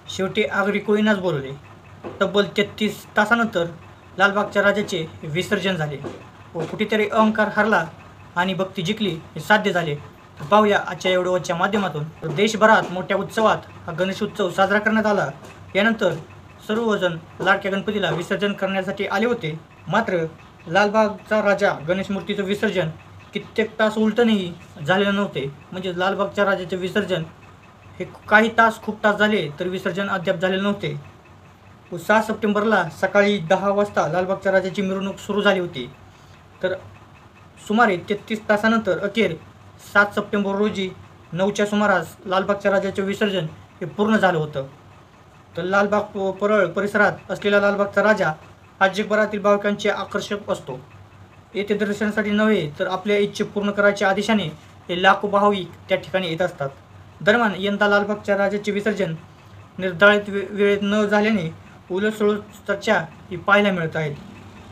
शेवटी आगरी कोळींनाच बोलवले. तब्बल 33 तासानंतर लालबागच्या राजाचे विसर्जन झाले व कुठेतरी अहंकार हरला आणि भक्ती जिंकली हे साध्य झाले. पाहूया आजच्या या व्हिडिओच्या माध्यमातून. देशभरात मोठ्या उत्सवात हा गणेश उत्सव साजरा करण्यात आला. यानंतर सर्वजण लाडक्या गणपतीला विसर्जन करण्यासाठी आले होते. मात्र लालबागचा राजा गणेश मूर्तीचं विसर्जन कित्येक तास उलटणही झालेलं नव्हते. म्हणजे लालबागच्या राजाचे विसर्जन हे काही तास खूप तास झाले तर विसर्जन अद्याप झालेलं नव्हते. 6 सप्टेंबरला सकाळी 10 वाजता लालबागच्या राजाची मिरवणूक सुरू झाली होती. तर सुमारे 33 तासानंतर अखेर 7 सप्टेंबर रोजी 9च्या सुमारास लालबागच्या राजाचे विसर्जन हे पूर्ण झालं होतं. तर लालबाग परळ परिसरात असलेला लालबागचा राजा हा जगभरातील भाविकांचे आकर्षक असतो. येथे दर्शनासाठी नव्हे तर आपल्या इच्छे पूर्ण करायच्या आदेशाने हे लाखो भाविक त्या ठिकाणी येत असतात. दरम्यान यंदा लालबागच्या राजाचे विसर्जन निर्धारित वेळेत न झाल्याने उलटसुलट चर्चा ही पाहायला मिळत आहेत.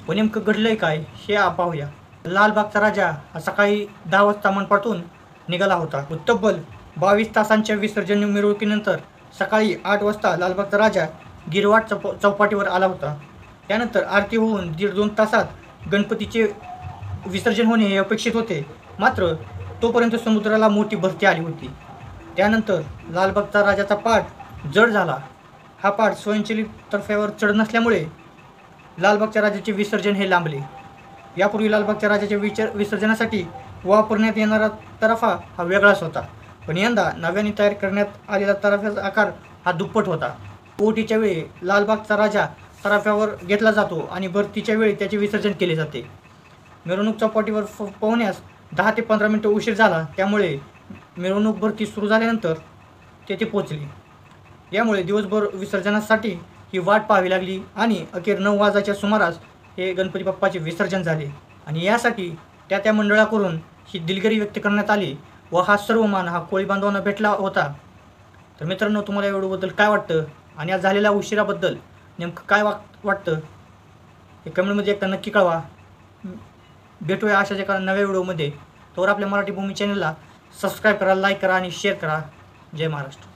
व नेमकं घडलंय काय हे पाहूया. लालबागचा राजा हा सकाळी 10 वाजता मनपातून निघाला होता व तब्बल 22 तासांच्या विसर्जन मिरवणुकीनंतर सकाळी 8 वाजता लालबागचा राजा गिरवाट चौपाटीवर आला होता. त्यानंतर आरती होऊन 1.5-2 तासात गणपतीचे विसर्जन होणे हे अपेक्षित होते. मात्र तोपर्यंत समुद्राला मोठी भरती आली होती. त्यानंतर लालबागचा राजाचा पाठ जड झाला. हा पाठ स्वयंचलित तर्फ्यावर चढ नसल्यामुळे लालबागच्या राजाचे विसर्जन हे लांबले. यापूर्वी लालबागच्या राजाच्या विसर्जनासाठी वापरण्यात येणारा तराफा हा वेगळाच होता. पण यंदा नव्याने तयार करण्यात आलेला तराफ्याचा आकार हा दुप्पट होता. ओटीच्या वेळी लालबागचा राजा तराफ्यावर घेतला जातो आणि भरतीच्या वेळी त्याचे विसर्जन केले जाते. मिरवणूक चौपाटीवर पोहोचण्यास 10 ते 15 मिनिटं उशीर झाला. त्यामुळे मिरवणूक भरती सुरू झाल्यानंतर तेथे पोहोचली. यामुळे दिवसभर विसर्जनासाठी ही वाट पाहावी लागली आणि अखेर 9 वाजायच्या सुमारास हे गणपती बाप्पाचे विसर्जन झाले. आणि यासाठी त्या मंडळाकडून ही दिलगिरी व्यक्त करण्यात आली व हा सर्व मान हा कोळी बांधवांना भेटला होता. तर मित्रांनो, तुम्हाला या व्हिडिओबद्दल काय वाटतं आणि या झालेल्या उशिराबद्दल नेमकं काय वाटतं हे कमेंटमध्ये एकदा नक्की कळवा. भेटूया अशाच एका नव्या व्हिडिओमध्ये. तोवर आपल्या मराठी भूमी चॅनलला सबस्क्राईब करा, लाईक करा आणि शेअर करा. जय महाराष्ट्र.